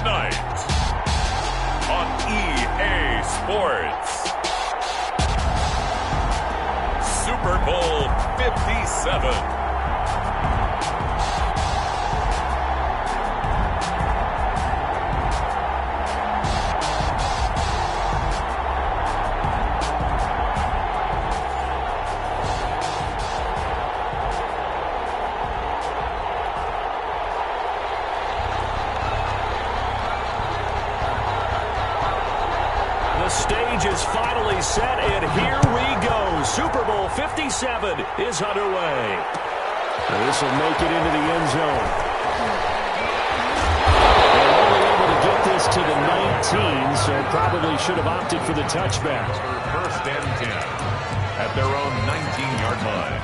tonight on EA Sports. Super Bowl 57. The stage is finally set, and here we go. Super Bowl 57 is underway. This will make it into the end zone. They're only able to get this to the 19, so probably should have opted for the touchback. First and 10 at their own 19-yard line.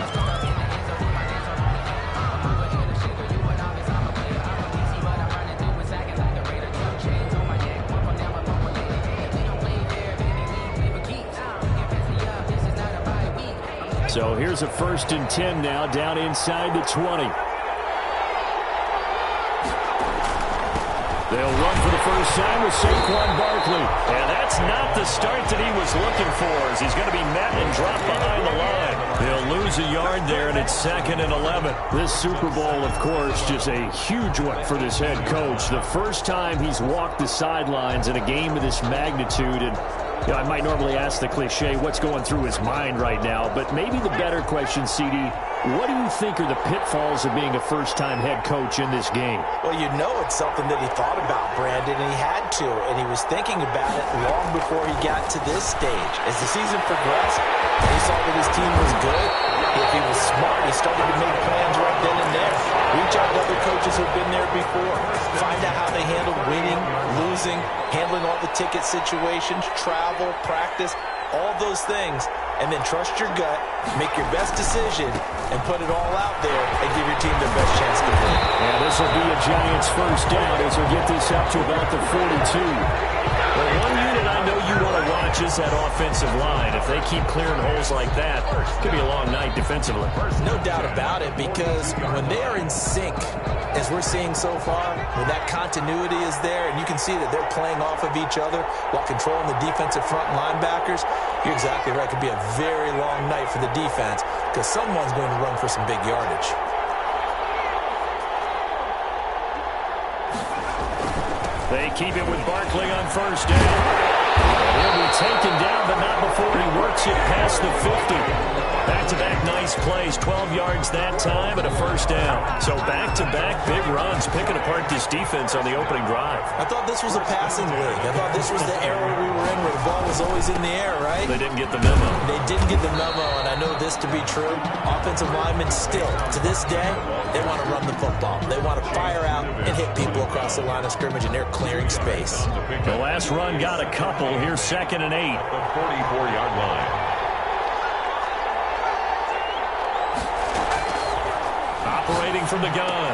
So here's a first and 10 now, down inside the 20. They'll run for the first time with Saquon Barkley. And that's not the start that he was looking for, as he's going to be met and dropped behind the line. They'll lose a yard there, and it's 2nd and 11. This Super Bowl, of course, just a huge one for this head coach. The first time he's walked the sidelines in a game of this magnitude, and you know, I might normally ask the cliche, what's going through his mind right now? But maybe the better question, CD, what do you think are the pitfalls of being a first-time head coach in this game? Well, you know it's something that he thought about, Brandon, and he had to. And he was thinking about it long before he got to this stage. As the season progressed, he saw that his team was good. If he was smart, he started to make plans right then and there. Reach out to other coaches who've been there before. Find out how they handle winning, losing, handling all the ticket situations, travel, practice, all those things. And then trust your gut, make your best decision, and put it all out there and give your team their best chance to win. Yeah, this will be a Giants first down as we get this up to about the 42. Well, one unit I know you want to watch is that offensive line. If they keep clearing holes like that, it could be a long night defensively. No doubt about it, because when they are in sync, as we're seeing so far, when that continuity is there and you can see that they're playing off of each other while controlling the defensive front linebackers, you're exactly right. It could be a very long night for the defense because someone's going to run for some big yardage. They keep it with Barkley on first down. He'll be taken down, but not before he works it past the 50. Back-to-back nice plays, 12 yards that time and a first down. So back-to-back big runs, picking apart this defense on the opening drive. I thought this was a passing league. I thought this was the era we were in where the ball was always in the air, right? They didn't get the memo. They didn't get the memo, and I know this to be true. Offensive linemen still, to this day, they want to run the football. They want to fire out and hit people across the line of scrimmage, and they're clearing space. The last run got a couple. Here's 2nd and 8. The 44-yard line. Operating from the gun,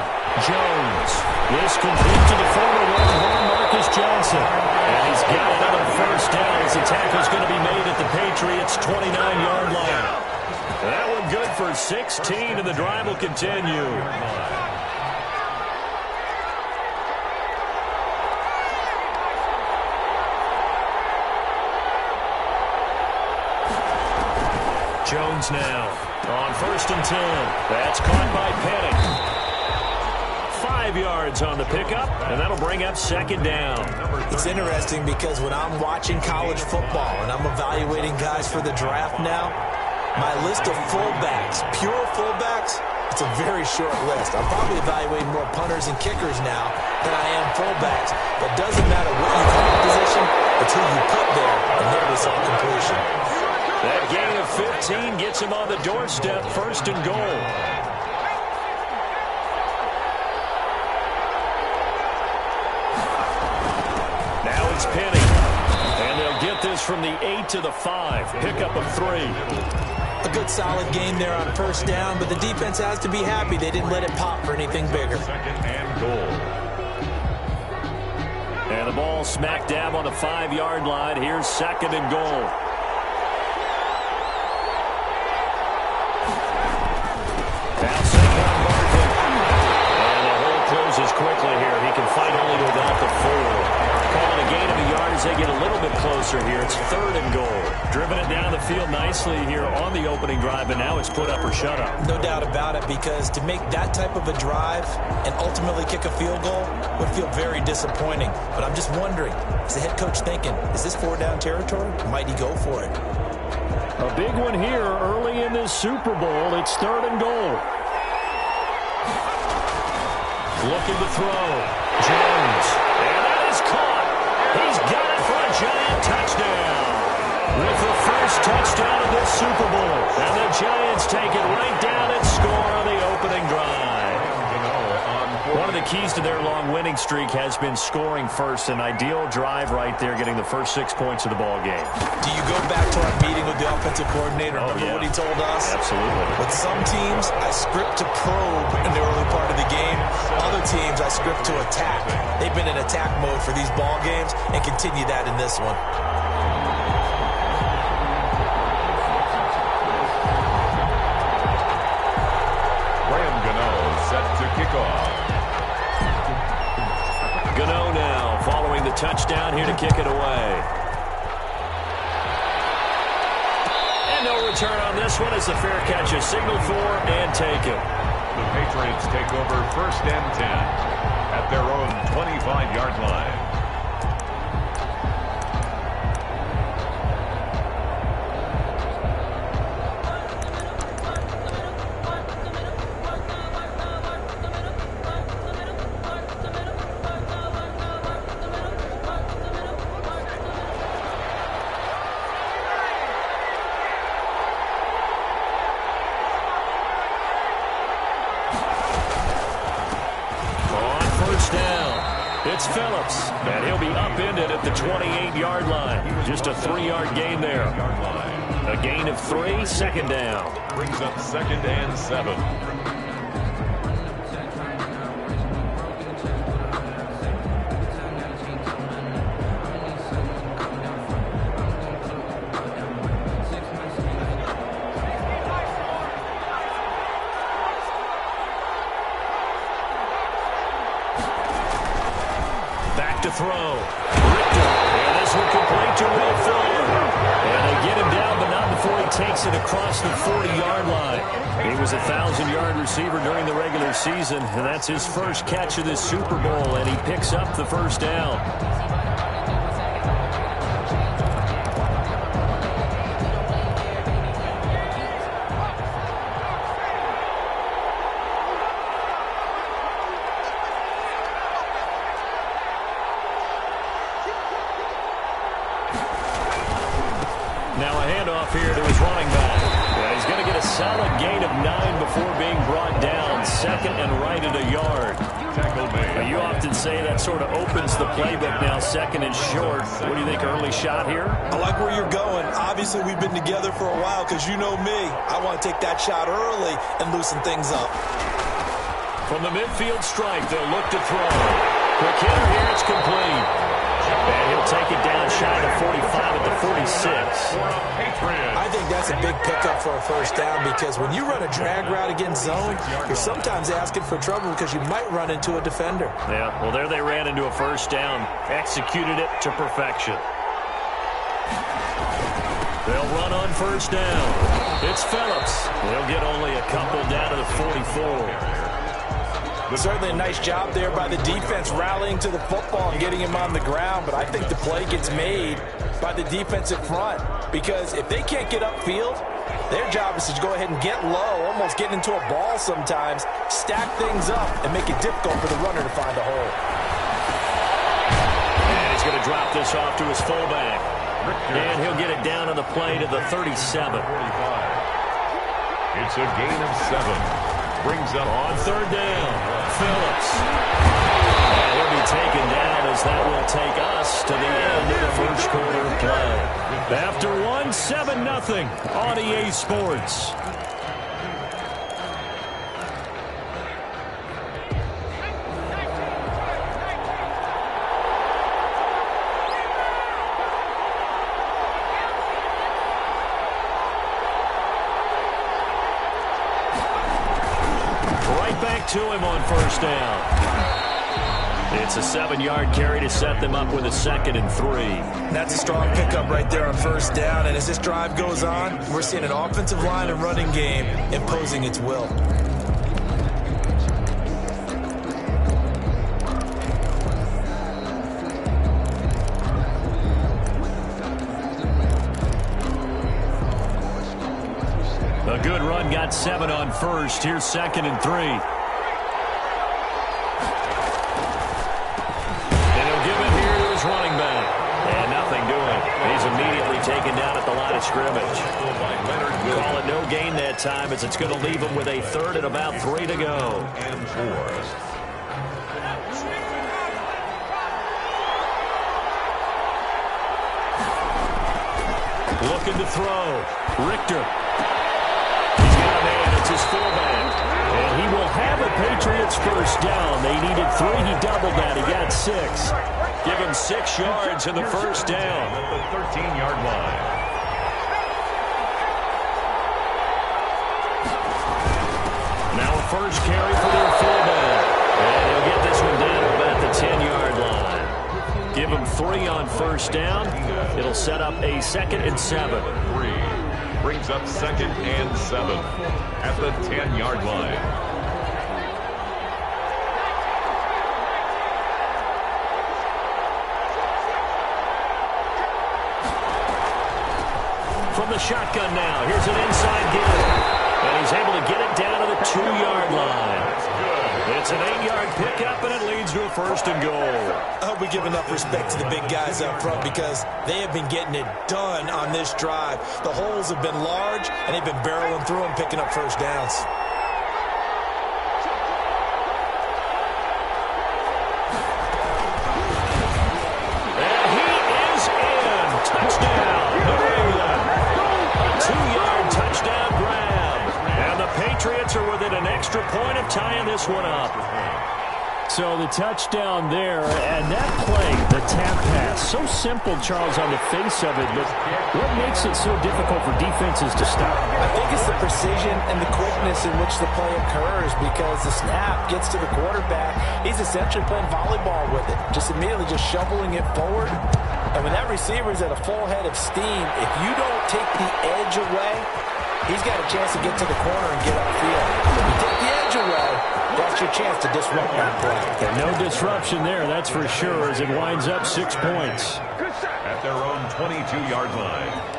Jones. This complete to the former Longhorn Marcus Johnson. And he's got another first down as the tackle's going to be made at the Patriots' 29-yard line. That one good for 16, and the drive will continue. Jones now on 1st and 10. That's caught by Penning. 5 yards on the pickup, and that'll bring up 2nd down. It's interesting because when I'm watching college football and I'm evaluating guys for the draft now, my list of fullbacks, pure fullbacks, it's a very short list. I'm probably evaluating more punters and kickers now than I am fullbacks. But it doesn't matter what you call the position, it's who you put there, and there was some completion. That gain of 15 gets him on the doorstep, 1st and goal. Now it's Penning. And they'll get this from the 8 to the 5. Pickup of 3. A good solid game there on first down, but the defense has to be happy they didn't let it pop for anything bigger. 2nd and goal. And the ball smack dab on the 5-yard line. Here's 2nd and goal. Quickly here. He can fight only to about the 4. closer here. It's 3rd and goal. Driven it down the field nicely here on the opening drive, and now it's put up or shut up. No doubt about it, because to make that type of a drive and ultimately kick a field goal would feel very disappointing. But I'm just wondering, is the head coach thinking, is this 4-down territory? Might he go for it? A big one here early in this Super Bowl. It's 3rd and goal. Looking to throw. Jones. And that is caught. He's got it for a giant touchdown. With the first touchdown of this Super Bowl. And the Giants take it right down and score on the opening drive. One of the keys to their long winning streak has been scoring first. An ideal drive right there, getting the first 6 points of the ball game. Do you go back to our meeting with the offensive coordinator? Remember what he told us? Absolutely. With some teams, I script to probe in the early part of the game. Other teams, I script to attack. They've been in attack mode for these ball games and continue that in this one. Set to kick off. Gano now following the touchdown here to kick it away. And no return on this one as the fair catch is signaled for and taken. The Patriots take over 1st and 10 at their own 25-yard line. It's Phillips, and he'll be upended at the 28-yard line. Just a 3-yard gain there. A gain of 3, 2nd down. Brings up 2nd and 7. To throw. Richter. And this one complete to Will Fuller. And they get him down, but not before he takes it across the 40-yard line. He was a 1,000-yard receiver during the regular season, and that's his first catch of this Super Bowl, and he picks up the 1st down. Now a handoff here to his running back. And he's going to get a solid gain of 9 before being brought down. 2nd and right at a yard. You often say that sort of opens the playbook now, 2nd and short. What do you think, early shot here? I like where you're going. Obviously, we've been together for a while because you know me. I want to take that shot early and loosen things up. From the midfield stripe, they'll look to throw. Quick hitter here, it's complete. And he'll take it down shy of 45 at the 46. I think that's a big pickup for a 1st down, because when you run a drag route against zone, you're sometimes asking for trouble because you might run into a defender. Yeah, well, there they ran into a 1st down. Executed it to perfection. They'll run on 1st down. It's Phillips. They'll get only a couple down to the 44. Certainly a nice job there by the defense rallying to the football and getting him on the ground, but I think the play gets made by the defensive front, because if they can't get upfield, their job is to go ahead and get low, almost get into a ball sometimes, stack things up, and make it difficult for the runner to find a hole. And he's going to drop this off to his fullback. And he'll get it down on the play to the 37. It's a gain of 7. Brings up on 3rd down. Phillips. And he'll be taken down as that will take us to the end of the 1st quarter of play. After 1, 7-0 on EA Sports. To him on 1st down. It's a 7-yard carry to set them up with a 2nd and 3. That's a strong pickup right there on first down. And as this drive goes on, we're seeing an offensive line and running game imposing its will. A good run got 7 on first. Here's 2nd and 3. And he'll give it here to his running back. And nothing doing. He's immediately taken down at the line of scrimmage. Call it no gain that time as it's going to leave him with a 3rd and about 3 to go. And 4. Looking to throw. Richter. He's got a man. It's his fullback. And he will have a Patriots first down. They needed 3. He doubled that. He got 6. Give him 6 yards in the first down. At the 13-yard line. Now a first carry for their fullback. And he'll get this one down about the 10-yard line. Give him 3 on first down. It'll set up a 2nd and 7. 3 brings up 2nd and 7 at the 10-yard line. From the shotgun now, here's an inside give. And he's able to get it down to the 2-yard line. It's an 8-yard pickup, and it leads to a 1st and goal. I hope we give enough respect to the big guys up front because they have been getting it done on this drive. The holes have been large, and they've been barreling through them, picking up first downs. And he is in. Touchdown, New England. A 2-yard touchdown grab. And the Patriots are within an extra point of tying this one up. So the touchdown there, and that play, the tap pass, so simple, Charles, on the face of it, but what makes it so difficult for defenses to stop? I think it's the precision and the quickness in which the play occurs because the snap gets to the quarterback. He's essentially playing volleyball with it, just immediately just shoveling it forward. And when that receiver is at a full head of steam, if you don't take the edge away, he's got a chance to get to the corner and get upfield. If you take the edge away, that's your chance to disrupt that play. And no disruption there, that's for sure, as it winds up 6 points. At their own 22-yard line.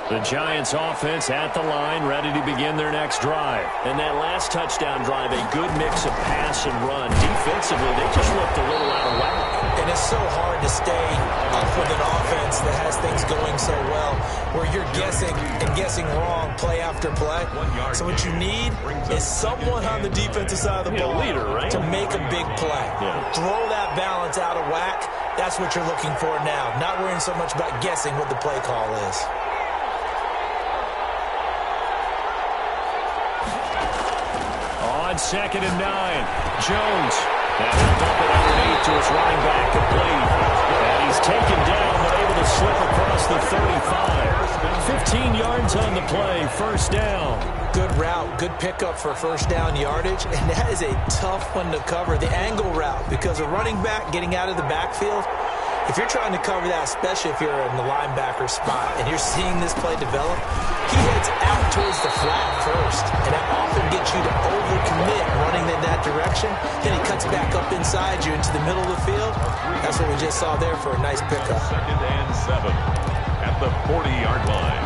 The Giants offense at the line, ready to begin their next drive. And that last touchdown drive, a good mix of pass and run. Defensively, they just looked a little out of whack. And it's so hard to stay up with an offense that has things going so well, where you're guessing and guessing wrong play after play. So what you need is someone on the defensive side of the ball leader, right? to make a big play. Yeah. Throw that balance out of whack. That's what you're looking for now. Not worrying so much about guessing what the play call is. On 2nd and 9, Jones. And he'll dump it underneath to his running back, complete. And he's taken down, but able to slip across the 35. 15 yards on the play, first down. Good route, good pickup for first down yardage, and that is a tough one to cover, the angle route, because a running back getting out of the backfield, if you're trying to cover that, especially if you're in the linebacker spot, and you're seeing this play develop, he heads out towards the flat first, and that often gets you to overcommit running in that direction. Then he cuts back up inside you into the middle of the field. That's what we just saw there for a nice pickup. 2nd and 7 at the 40-yard line.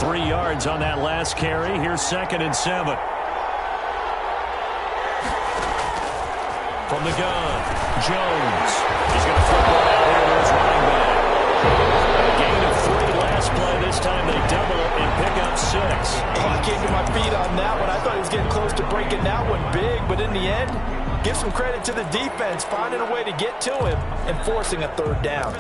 Three yards on that last carry. Here's 2nd and 7. From the gun, Jones. He's going to flip one out here to his running back. A gain of 3 last play. This time they double it and pick up 6. Oh, I came to my feet on that one. I thought he was getting close to breaking that one big, but in the end, Give some credit to the defense, finding a way to get to him and forcing a third down.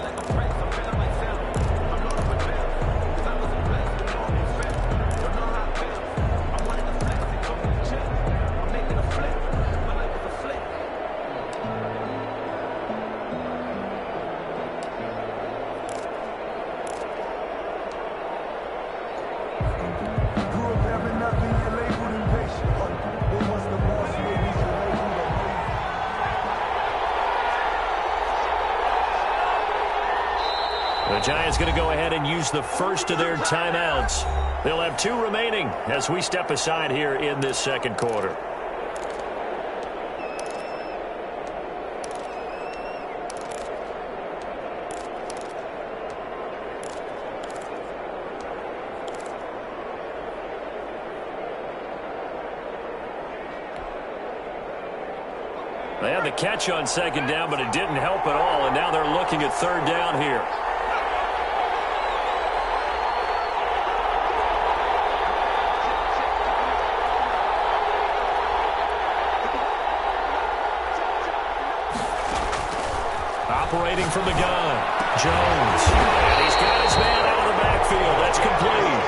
The Giants going to go ahead and use the first of their timeouts. They'll have 2 remaining as we step aside here in this second quarter. They had the catch on second down, but it didn't help at all, and now they're looking at third down here. Operating from the gun, Jones. And he's got his man out of the backfield. That's complete.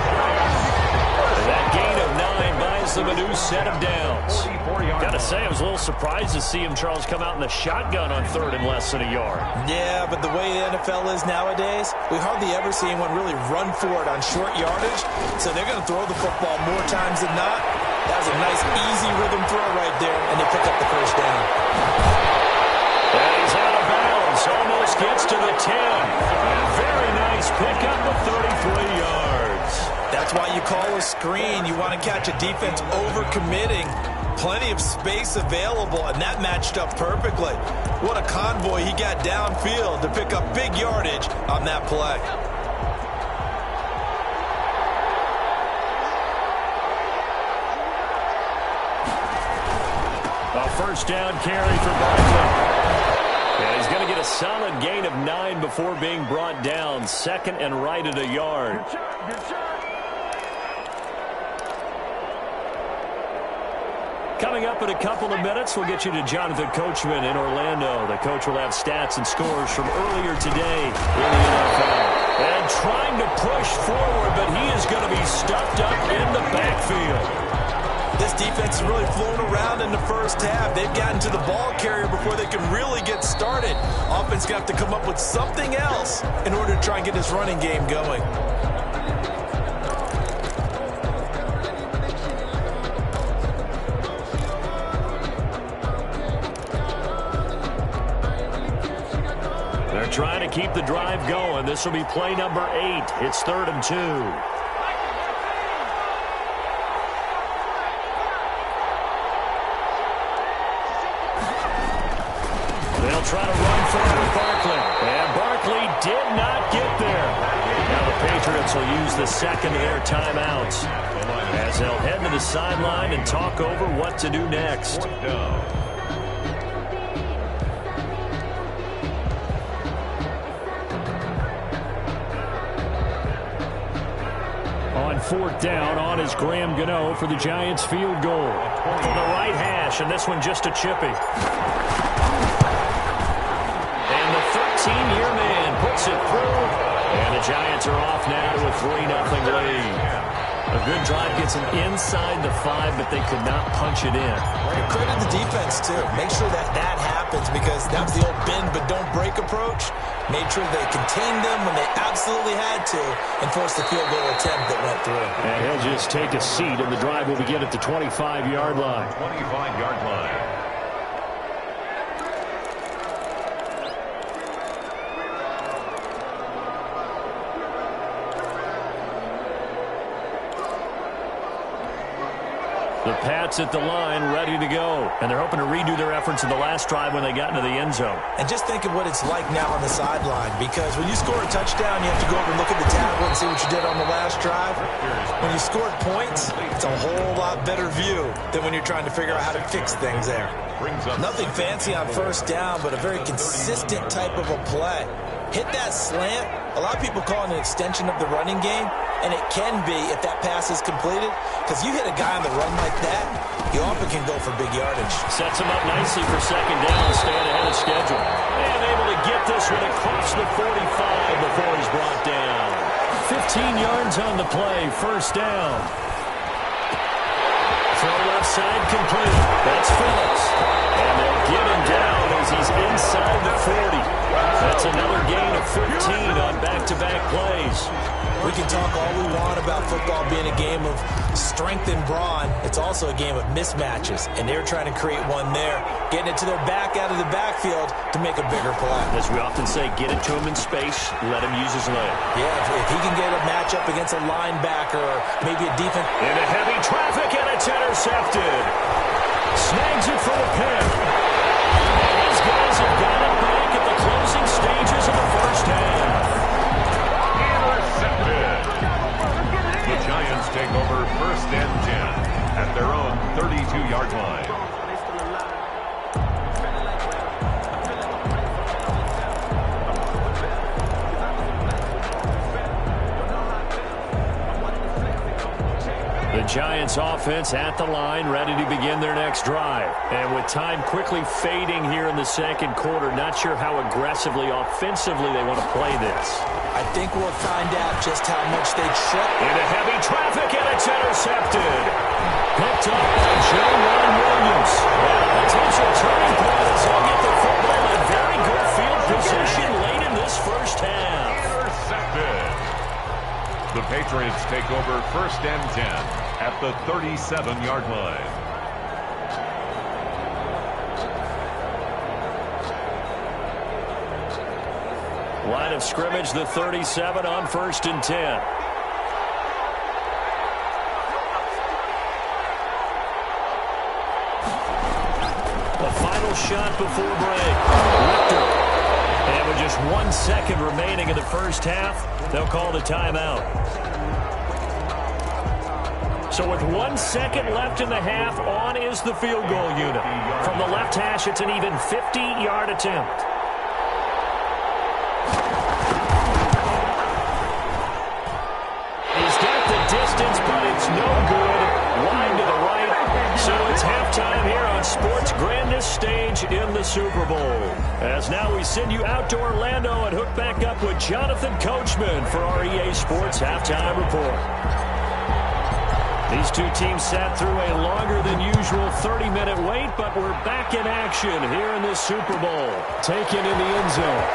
And that gain of 9 buys them a new set of downs. Got to say, I was a little surprised to see him, Charles, come out in the shotgun on third and less than a yard. Yeah, but the way the NFL is nowadays, we hardly ever see anyone really run for it on short yardage. So they're going to throw the football more times than not. That was a nice, easy rhythm throw right there, and they pick up the first down. And he's out of bounds. Almost gets to the 10. A very nice pickup of 33 yards. That's why you call a screen. You want to catch a defense over-committing. Plenty of space available, and that matched up perfectly. What a convoy he got downfield to pick up big yardage on that play. A first down carry for Barkley. And he's going to get a solid gain of 9 before being brought down. Second and right at a yard. Coming up in a couple of minutes, we'll get you to Jonathan Coachman in Orlando. The coach will have stats and scores from earlier today in the NFL. And trying to push forward, but he is going to be stuffed up in the backfield. This defense has really flown around in the first half. They've gotten to the ball carrier before they can really get started. Offense got to come up with something else in order to try and get this running game going. They're trying to keep the drive going. This will be play number 8. It's 3rd and 2. Try to run forward with Barkley. And Barkley did not get there. Now the Patriots will use the second of their timeouts as they'll head to the sideline and talk over what to do next. On 4th down, on is Graham Gano for the Giants field goal. From the right hash, and this one just a chippy. 13-year man puts it through, and the Giants are off now to a 3-0 lead. A good drive gets them inside the 5, but they could not punch it in. Credit the defense, too. Make sure that that happens, because that was the old bend but don't break approach. Made sure they contained them when they absolutely had to and forced the field goal attempt that went through. And he'll just take a seat, and the drive will begin at the 25-yard line. 25-yard line. The Pats at the line, ready to go. And they're hoping to redo their efforts in the last drive when they got into the end zone. And just think of what it's like now on the sideline, because when you score a touchdown, you have to go over and look at the tablet and see what you did on the last drive. When you scored points, it's a whole lot better view than when you're trying to figure out how to fix things there. Nothing fancy on first down, but a very consistent type of a play. Hit that slant. A lot of people call it an extension of the running game, and it can be if that pass is completed, because you hit a guy on the run like that, he often can go for big yardage. Sets him up nicely for second down, staying ahead of schedule. And able to get this one across the 45 before he's brought down. 15 yards on the play, first down. Throw left side complete. That's Phillips. And they'll get him down as he's inside the 40. That's another gain of 13 on back-to-back plays. We can talk all we want about football being a game of strength and brawn. It's also a game of mismatches, and they're trying to create one there, getting it to their back out of the backfield to make a bigger play. As we often say, get it to him in space, let him use his leg. Yeah, if he can get a matchup against a linebacker or maybe a defense. Into heavy traffic, and it's intercepted. Snags it for the pick. And these guys have got it back at the closing stages of the first half. The Giants take over first and 10 at their own 32-yard line. The Giants offense at the line, ready to begin their next drive. And with time quickly fading here in the second quarter, not sure how aggressively, offensively they want to play this. I think we'll find out just how much they trip. Into heavy traffic, and it's intercepted. Picked up by J.1. Williams. And a potential turning point as he'll get the football in very good field position late in this first half. Intercepted. The Patriots take over first and 10 at the 37-yard line. Line of scrimmage, the 37 on first and 10. The final shot before break. Richter. And with just 1 second remaining in the first half, they'll call the timeout. So with 1 second left in the half, on is the field goal unit. From the left hash, it's an even 50-yard attempt. He's got the distance, but it's no good. Wide to the right. So it's halftime here on sports' grandest stage in the Super Bowl. As now we send you out to Orlando and hook back up with Jonathan Coachman for our EA Sports Halftime Report. These two teams sat through a longer than usual 30-minute wait, but we're back in action here in this Super Bowl. Taken in the end zone.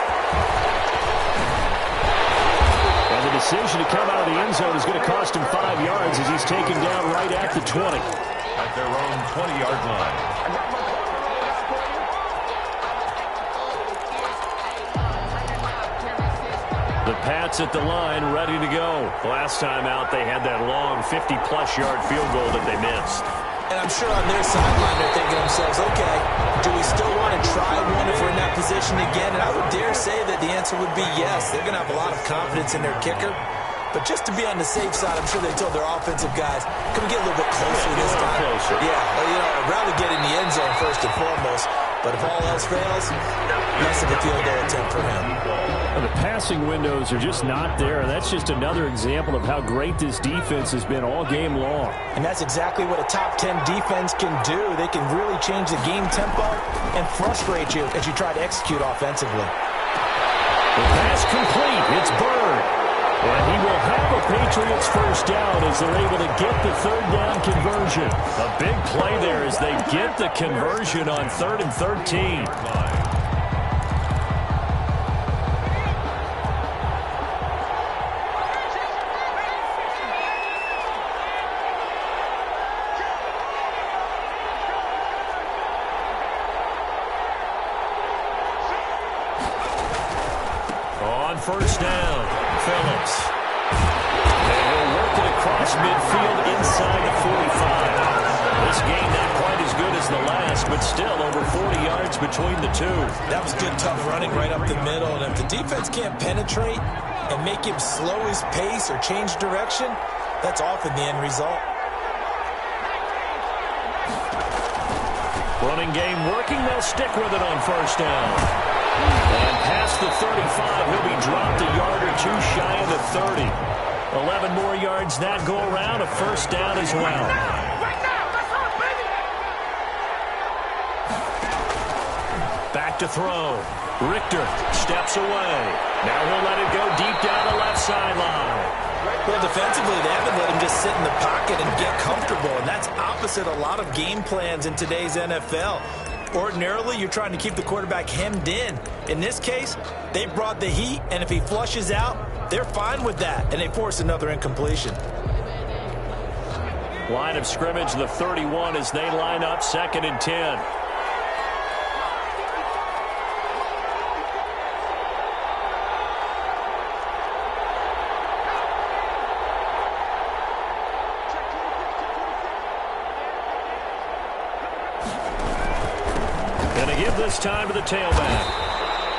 And the decision to come out of the end zone is going to cost him 5 yards as he's taken down right at the 20. At their own 20-yard line. The Pats at the line, ready to go. Last time out, they had that long 50-plus yard field goal that they missed. And I'm sure on their sideline they're thinking to themselves, okay, do we still want to try one if we're in that position again? And I would dare say that the answer would be yes. They're going to have a lot of confidence in their kicker. But just to be on the safe side, I'm sure they told their offensive guys, can we get a little bit closer this time? Closer. Yeah, I'd rather get in the end zone first and foremost. But if all else fails, less of a field goal attempt for him. Well, the passing windows are just not there. That's just another example of how great this defense has been all game long. And that's exactly what a top 10 defense can do. They can really change the game tempo and frustrate you as you try to execute offensively. The pass complete. It's Bird. And he will have a Patriots first down as they're able to get the third down conversion. A big play there as they get the conversion on 3rd and 13. On first down, Phillips. And he'll work it across midfield inside the 45. This game not quite as good as the last, but still over 40 yards between the two. That was good, tough running right up the middle. And if the defense can't penetrate and make him slow his pace or change direction, that's often the end result. Running game working. They'll stick with it on first down. And past the 35, he'll be dropped a yard or two shy of the 30. 11 more yards that go around, a first down as well. to throw. Richter steps away. Now he'll let it go deep down the left sideline. Well, defensively, they haven't let him just sit in the pocket and get comfortable, and that's opposite a lot of game plans in today's NFL. Ordinarily, you're trying to keep the quarterback hemmed in. In this case, they brought the heat, and if he flushes out, they're fine with that, and they force another incompletion. Line of scrimmage, the 31, as they line up 2nd and 10. This time to the tailback.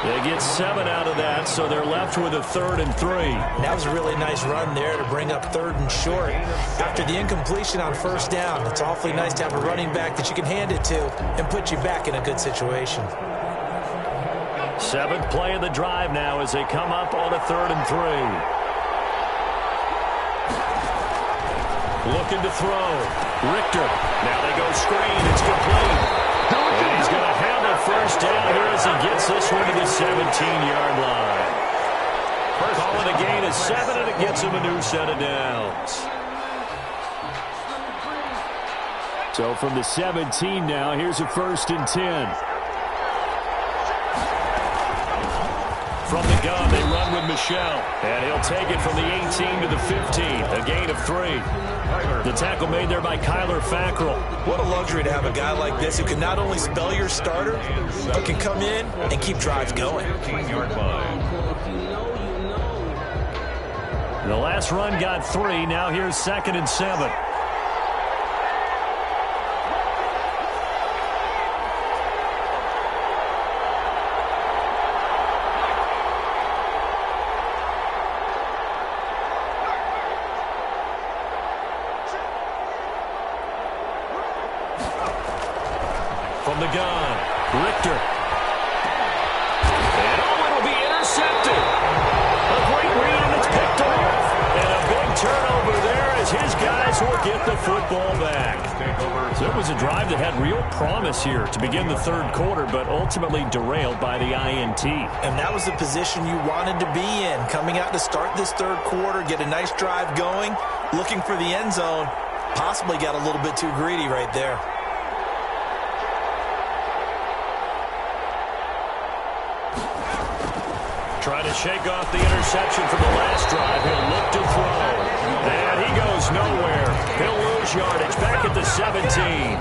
They get 7 out of that, so they're left with a 3rd and 3. That was a really nice run there to bring up 3rd and short. After the incompletion on 1st down, it's awfully nice to have a running back that you can hand it to and put you back in a good situation. 7th play of the drive now as they come up on a 3rd and 3. Looking to throw. Richter. Now they go screen. It's complete. And he's going to have a 1st down here as he gets this one to the 17-yard line. Calling a gain of 7, and it gets him a new set of downs. So from the 17 now, here's a 1st and 10. From the gun, they run with Michel. And he'll take it from the 18 to the 15, a gain of 3. The tackle made there by Kyler Fackrell. What a luxury to have a guy like this who can not only spell your starter, but can come in and keep drives going. The last run got 3. Now here's 2nd and 7. From the gun, Richter. And it'll be intercepted. A great read, and it's picked off. And a big turnover there as his guys will get the football back. So it was a drive that had real promise here to begin the 3rd quarter, but ultimately derailed by the INT. And that was the position you wanted to be in. Coming out to start this 3rd quarter, get a nice drive going, looking for the end zone. Possibly got a little bit too greedy right there. Trying to shake off the interception from the last drive. He'll look to throw. And he goes nowhere. He'll lose yardage back at the 17.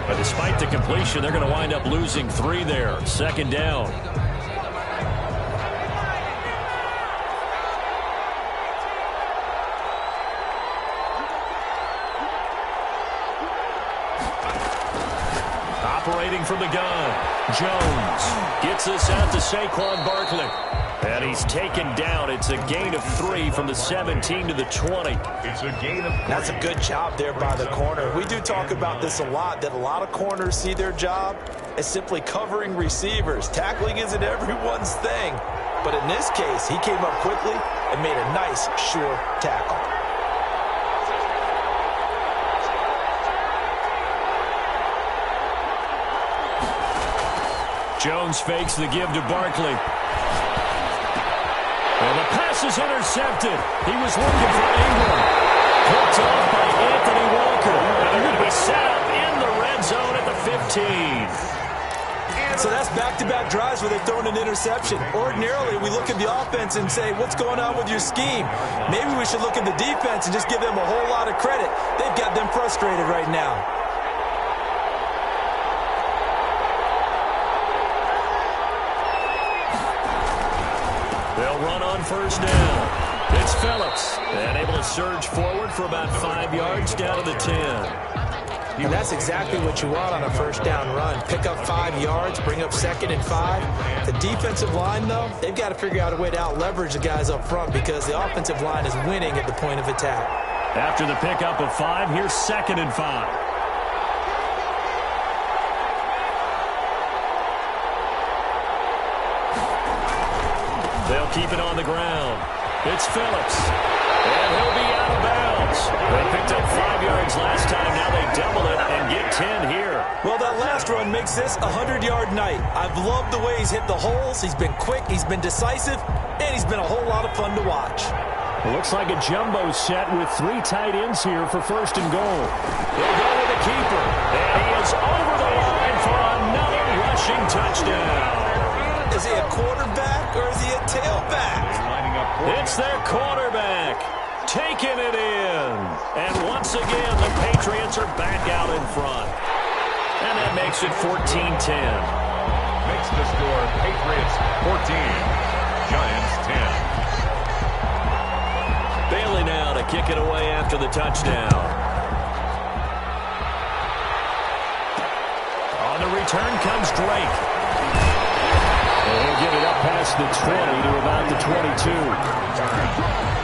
But despite the completion, they're going to wind up losing 3 there. 2nd down. Operating from the gun, Jones gets this out to Saquon Barkley. And he's taken down. It's a gain of 3 from the 17 to the 20. It's a gain of 3. That's a good job there by the corner. We do talk about this a lot, that a lot of corners see their job as simply covering receivers. Tackling isn't everyone's thing. But in this case, he came up quickly and made a nice, sure tackle. Jones fakes the give to Barkley. And the pass is intercepted. He was looking for Ingram. Picked off by Anthony Walker. And they're going to be set up in the red zone at the 15. So that's back-to-back drives where they've thrown an interception. Ordinarily, we look at the offense and say, what's going on with your scheme? Maybe we should look at the defense and just give them a whole lot of credit. They've got them frustrated right now. They'll run on 1st down. It's Phillips. And able to surge forward for about 5 yards down to the 10. And that's exactly what you want on a 1st down run. Pick up 5 yards, bring up 2nd and 5. The defensive line, though, they've got to figure out a way to out-leverage the guys up front because the offensive line is winning at the point of attack. After the pickup of 5, here's 2nd and 5. They'll keep it on the ground. It's Phillips. And he'll be out of bounds. Giants. They picked up 5 yards last time. Now they double it and get 10 here. Well, that last run makes this a 100-yard night. I've loved the way he's hit the holes. He's been quick, he's been decisive, and he's been a whole lot of fun to watch. It looks like a jumbo set with 3 tight ends here for first and goal. He'll go with the keeper, and he is over the line for another rushing touchdown. Is he a quarterback or is he a tailback? It's their quarterback taking it in. And once again, the Patriots are back out in front. And that makes it 14-10. Makes the score Patriots 14, Giants 10. Bailey now to kick it away after the touchdown. On the return comes Drake. And he'll get it up past the 20 to about the 22.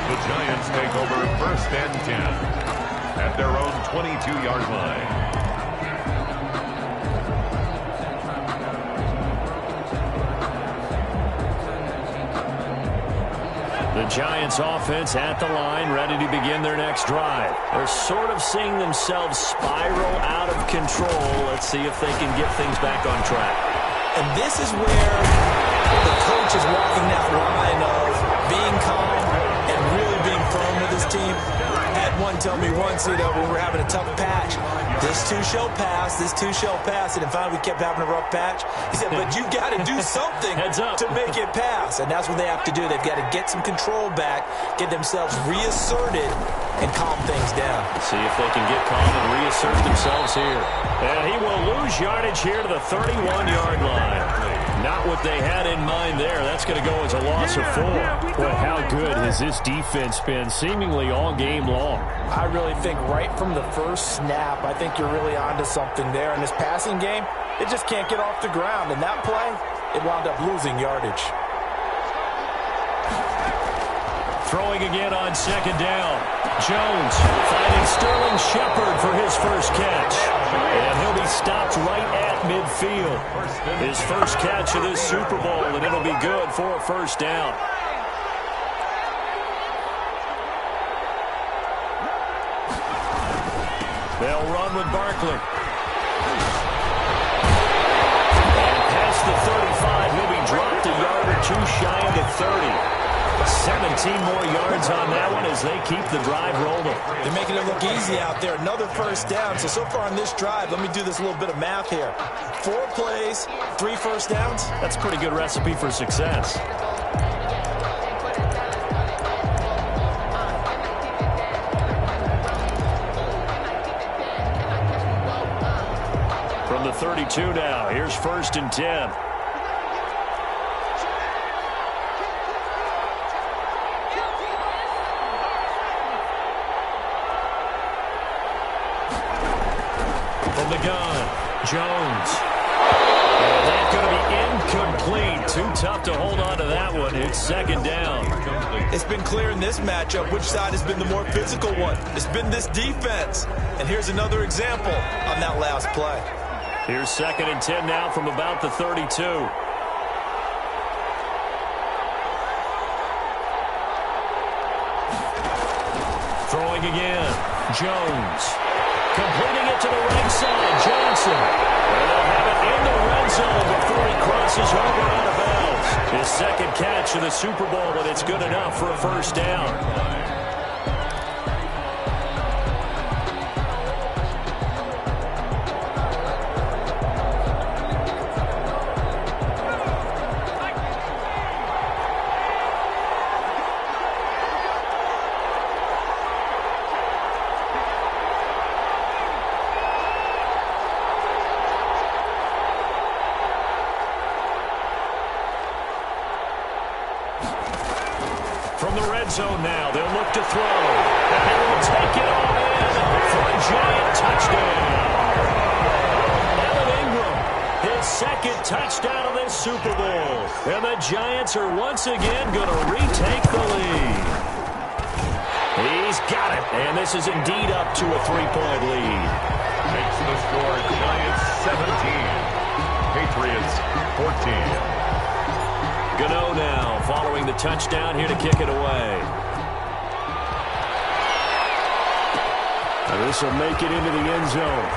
The Giants take over first and 10 at their own 22-yard line. The Giants offense at the line, ready to begin their next drive. They're sort of seeing themselves spiral out of control. Let's see if they can get things back on track. And this is where the coach is walking that line of being calm and really being firm with his team. I had one tell me once, when we were having a tough patch, this too shall pass, this too shall pass. And finally we kept having a rough patch. He said, but you got to do something to make it pass. And that's what they have to do. They've got to get some control back, get themselves reasserted, and calm things down. See if they can get calm and reassert themselves here. And he will lose yardage here to the 31-yard line. Not what they had in mind there. That's going to go as a loss of 4. Boy, how good has this defense been seemingly all game long? I really think right from the first snap, I think you're really onto something there. In this passing game, it just can't get off the ground. And that play, it wound up losing yardage. Throwing again on second down. Jones finding Sterling Shepard for his first catch. And he'll be stopped right at midfield. His first catch of this Super Bowl, and it'll be good for a first down. They'll run with Barkley. And past the 35, he'll be dropped a yard or two shy of the 30. 17 more yards on that one as they keep the drive rolling. They're making it look easy out there. Another first down. So far on this drive, let me do this little bit of math here. 4 plays, 3 first downs. That's a pretty good recipe for success. From the 32 now, here's first and 10. From the gun, Jones. And that's going to be incomplete. Too tough to hold on to that one. It's second down. It's been clear in this matchup which side has been the more physical one. It's been this defense. And here's another example on that last play. Here's second and 10 now from about the 32. Throwing again, Jones. Completing it to the right side, Johnson. And they'll have it in the red zone before he crosses over out of bounds. His second catch of the Super Bowl, and it's good enough for a first down. From the red zone now, they'll look to throw. And they will take it all in for a giant touchdown. Evan Ingram, his second touchdown of this Super Bowl. And the Giants are once again going to retake the lead. He's got it. And this is indeed up to a 3-point lead. Makes the score Giants 17, Patriots 14. Gano now following the touchdown here to kick it away. And this will make it into the end zone.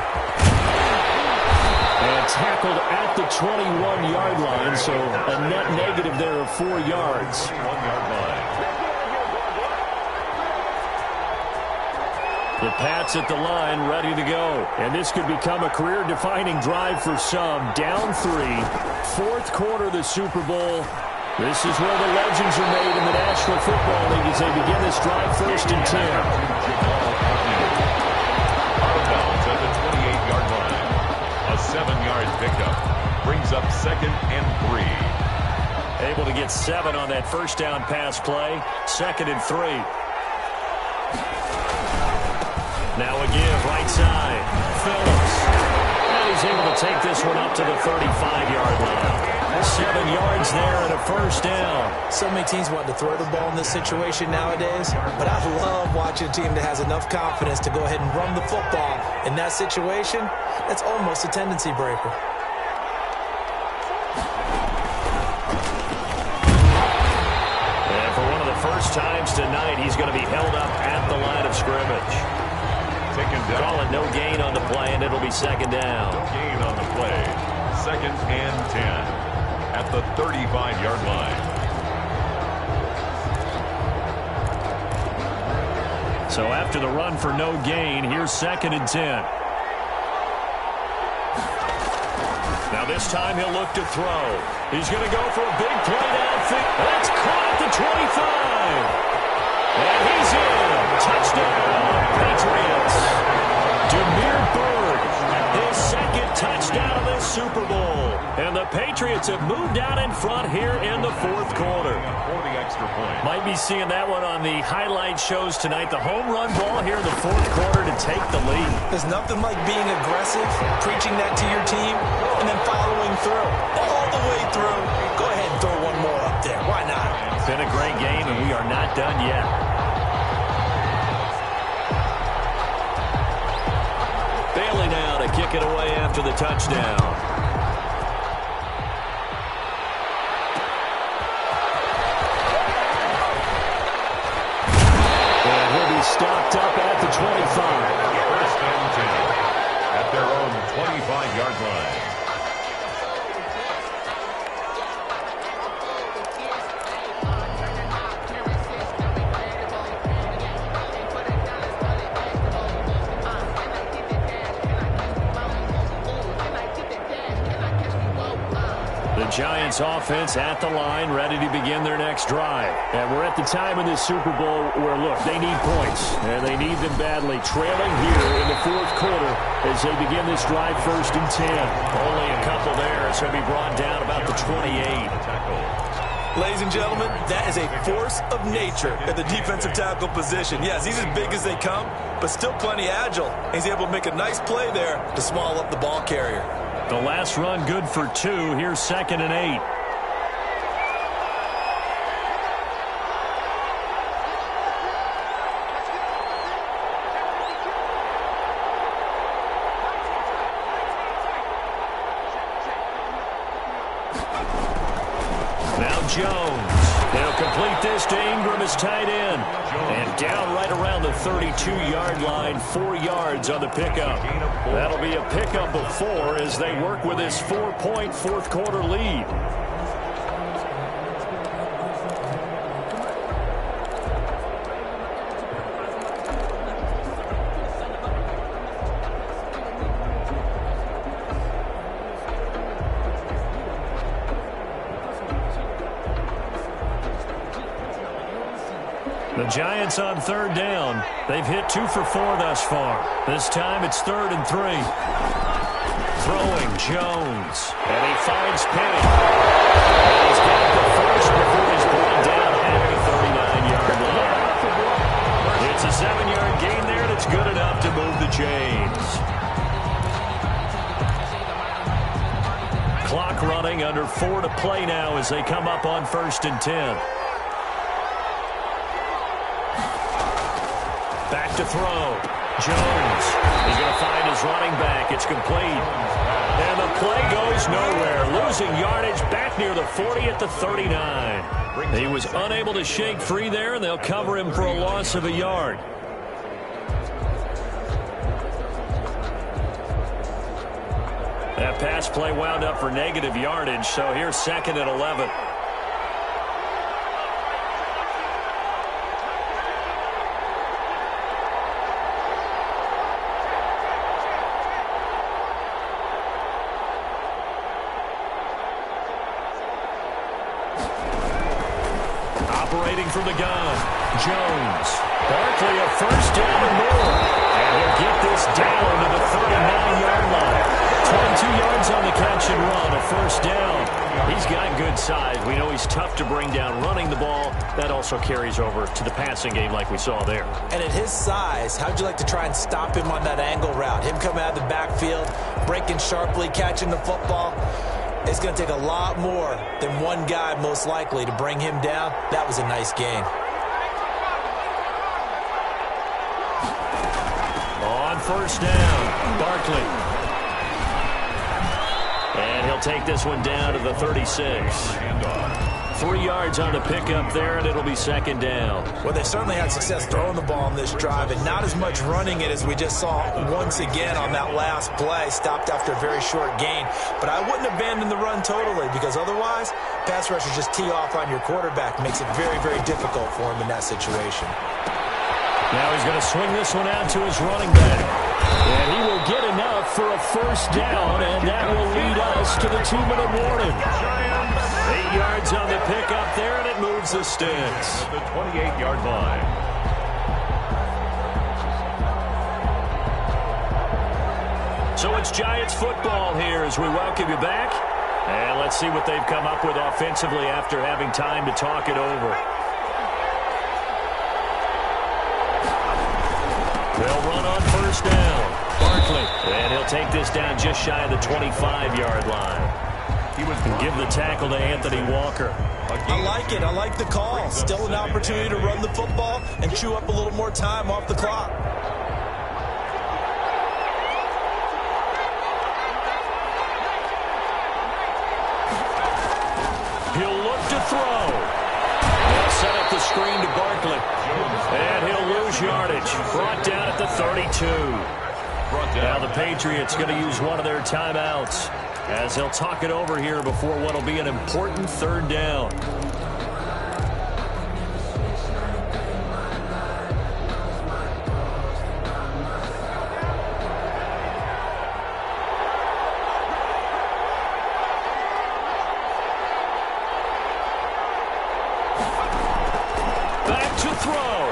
And tackled at the 21-yard line, so a net negative there of 4 yards. 1-yard line. The Pats at the line, ready to go. And this could become a career-defining drive for some. Down 3, fourth quarter of the Super Bowl. This is where the legends are made in the National Football League as they begin this drive, 1st and 10. Out of bounds at the 28-yard line. A 7-yard pickup brings up 2nd and 3. Able to get 7 on that first down pass play. 2nd and 3. Now a give, right side. Phillips. And he's able to take this one up to the 35-yard line. 7 yards there and a first down. So many teams want to throw the ball in this situation nowadays, but I love watching a team that has enough confidence to go ahead and run the football. In that situation, that's almost a tendency breaker. And for one of the first times tonight, he's going to be held up at the line of scrimmage. Taken down. Calling no gain on the play, and it'll be 2nd down. No gain on the play. 2nd and 10 at the 35-yard line. So after the run for no gain, here's 2nd and 10. Now this time he'll look to throw. He's going to go for a big play downfield. That's caught at the 25. And he's in. Touchdown, Patriots. Demir Bird, his 2nd touchdown of this Super Bowl. And the Patriots have moved out in front here in the 4th quarter. For the extra point. Might be seeing that one on the highlight shows tonight. The home run ball here in the 4th quarter to take the lead. There's nothing like being aggressive, preaching that to your team, and then following through. All the way through. Go ahead and throw one more up there. Why not? It's been a great game, and we are not done yet. Bailey now to kick it away after the touchdown. And he'll be stopped up at the 25. 1st and 10 at their own 25-yard line. Giants offense at the line, ready to begin their next drive. And we're at the time in this Super Bowl where, look, they need points, and they need them badly. Trailing here in the 4th quarter as they begin this drive, 1st and 10. Only a couple there, so he'll be brought down about the 28. Ladies and gentlemen, that is a force of nature at the defensive tackle position. Yes, he's as big as they come, but still plenty agile. He's able to make a nice play there to small up the ball carrier. The last run good for 2. Here's 2nd and 8. Now Jones. They'll complete this to Ingram as tight end. And down right around the 32-yard line, 4 yards on the pickup. That'll be a pickup of 4 as they work with this 4-point 4th quarter lead. The Giants on 3rd down. They've hit 2 for 4 thus far. This time it's 3rd and 3. Throwing Jones. And he finds Penny. And he's got the first before he's brought down at the 39-yard line. It's a 7-yard gain there that's good enough to move the chains. Clock running under 4 to play now as they come up on 1st and 10. Back to throw. Jones. He's going to find his running back. It's complete. And the play goes nowhere. Losing yardage back near the 40 at the 39. He was unable to shake free there, and they'll cover him for a loss of a yard. That pass play wound up for negative yardage, so here's 2nd and 11. Operating from the gun, Jones. Barkley a first down and more. And he'll get this down to the 39-yard line. 22 yards on the catch and run, a first down. He's got good size. We know he's tough to bring down running the ball. That also carries over to the passing game like we saw there. And at his size, how'd you like to try and stop him on that angle route? Him coming out of the backfield, breaking sharply, catching the football. It's going to take a lot more than one guy, most likely, to bring him down. That was a nice gain. On first down, Barkley. And he'll take this one down to the 36. 3 yards on the pickup there, and it'll be 2nd down. Well, they certainly had success throwing the ball on this drive, and not as much running it as we just saw once again on that last play. Stopped after a very short gain. But I wouldn't abandon the run totally, because otherwise, pass rushers just tee off on your quarterback. Makes it very, very difficult for him in that situation. Now he's going to swing this one out to his running back. And he will get enough for a first down, and that will lead us to the 2-minute warning. 8 yards on the pickup there, and it moves the sticks. At the 28-yard line. So it's Giants football here as we welcome you back. And let's see what they've come up with offensively after having time to talk it over. They'll run on first down. Barkley. And he'll take this down just shy of the 25-yard line. He would give the tackle to Anthony Walker. I like it. I like the call. Still an opportunity to run the football and chew up a little more time off the clock. He'll look to throw. They'll set up the screen to Barkley. And he'll lose yardage. Brought down at the 32. Now the Patriots going to use one of their timeouts as they'll talk it over here before what will be an important 3rd down. Back to throw.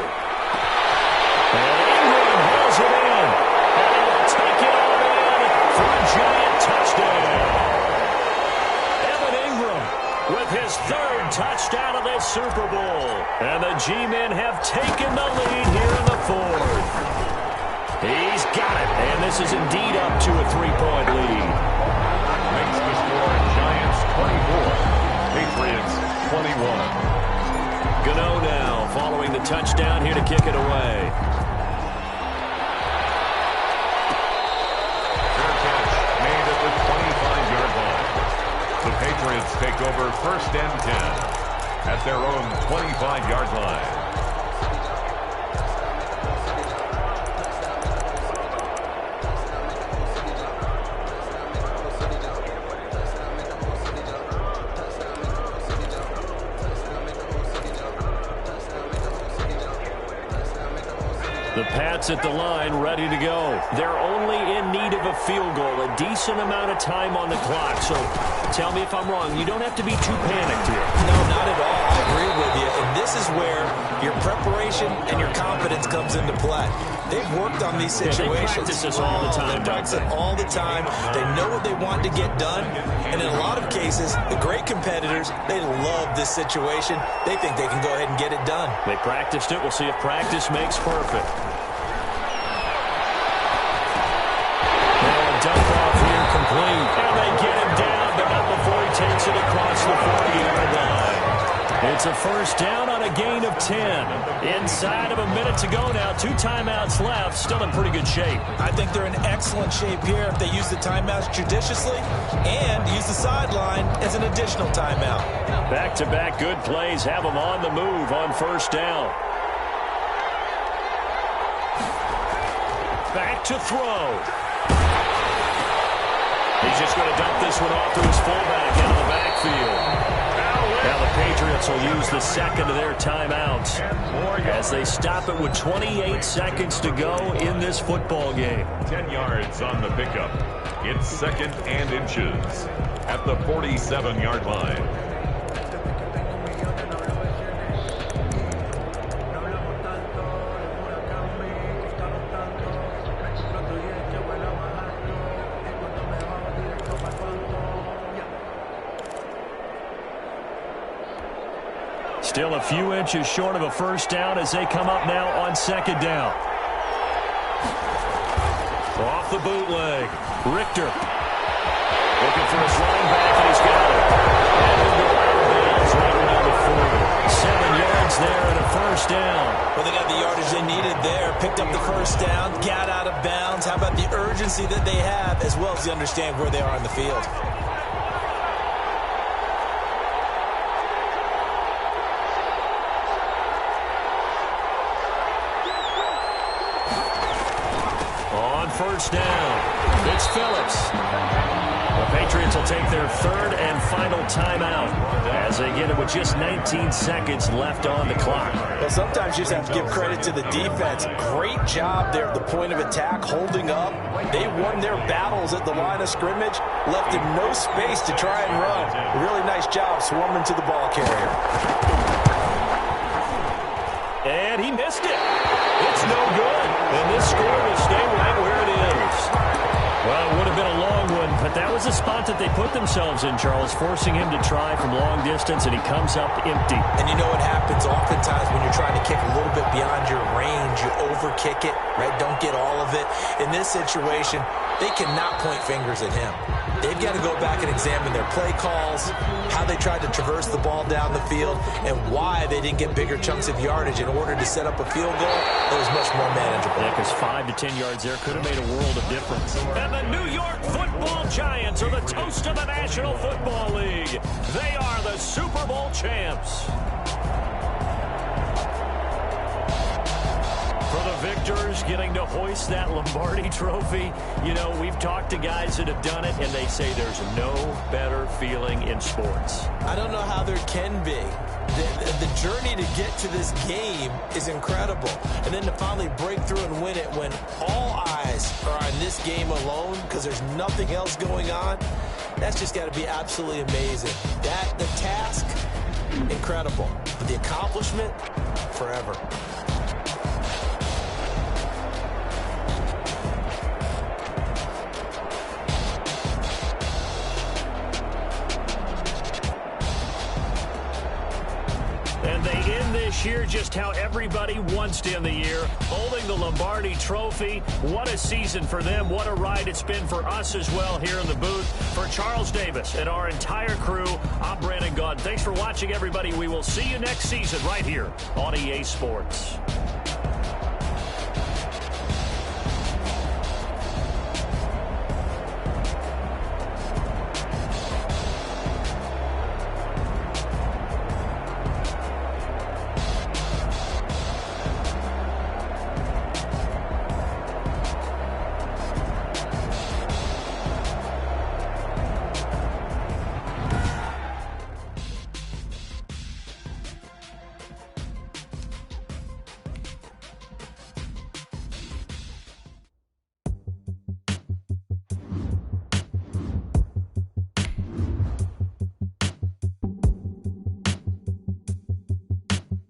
And Ingram hauls it in. And he will take it all in for a Giant touchdown. Evan Ingram with his 3rd touchdown of this Super Bowl. And the G-men have taken the lead here in the 4th. He's got it. And this is indeed up to a 3-point lead. Makes the score Giants 24, Patriots 21. Gano now following the touchdown here to kick it away. Fair catch made at the 25-yard line. The Patriots take over 1st and 10 at their own 25-yard line. The Pats at the line, ready to go. They're only in need of a field goal, a decent amount of time on the clock. So tell me if I'm wrong. You don't have to be too panicked here. No, not at all. I agree with you. And this is where your preparation and your confidence comes into play. They've worked on these situations. They practice this all the time. They practice it all the time. They know what they want to get done. And in a lot of cases, the great competitors, they love this situation. They think they can go ahead and get it done. They practiced it. We'll see if practice makes perfect. Dump off here complete. And they get him down, but not before he takes it across the 40-yard line. It's a first down on a gain of 10. Inside of a minute to go now. 2 timeouts left. Still in pretty good shape. I think they're in excellent shape here if they use the timeouts judiciously and use the sideline as an additional timeout. Back-to-back good plays have them on the move on first down. Back to throw. He's just going to dump this one off to his fullback into the backfield. Now the Patriots will use the second of their timeouts as they stop it with 28 seconds to go in this football game. 10 yards on the pickup. It's 2nd and inches at the 47-yard line. Still a few inches short of a first down as they come up now on 2nd down. Off the bootleg. Richter looking for his running back, and he's got it. And he'll go out of bounds right around the 40. 7 yards there and a first down. Well, they got the yardage they needed there. Picked up the first down, got out of bounds. How about the urgency that they have, as well as they understand where they are on the field? First down. It's Phillips. The Patriots will take their 3rd and final timeout as they get it with just 19 seconds left on the clock. Well, sometimes you just have to give credit to the defense. Great job there at the point of attack, holding up. They won their battles at the line of scrimmage, left them no space to try and run. Really nice job swarming to the ball carrier. And he missed it. It's no good. And this score will stay right where it is. Well, it would have been a long one, but that was a spot that they put themselves in, Charles, forcing him to try from long distance, and he comes up empty. And you know what happens oftentimes when you're trying to kick a little bit beyond your range, you overkick it, right? Don't get all of it. In this situation, they cannot point fingers at him. They've got to go back and examine their play calls, how they tried to traverse the ball down the field, and why they didn't get bigger chunks of yardage in order to set up a field goal. It was much more manageable. Yeah, because 5 to 10 yards there could have made a world of difference. And the New York Football Giants are the toast of the National Football League. They are the Super Bowl champs. For the victors, getting to hoist that Lombardi trophy, you know, we've talked to guys that have done it, and they say there's no better feeling in sports. I don't know how there can be. The journey to get to this game is incredible. And then to finally break through and win it when all eyes are on this game alone because there's nothing else going on, that's just got to be absolutely amazing. The task, incredible. But the accomplishment, forever. Year just how everybody wants to end the year, holding the Lombardi trophy. What a season for them. What a ride it's been for us as well here in the booth. For Charles Davis and our entire crew, I'm Brandon Gaudin. Thanks for watching, everybody. We will see you next season right here on EA Sports.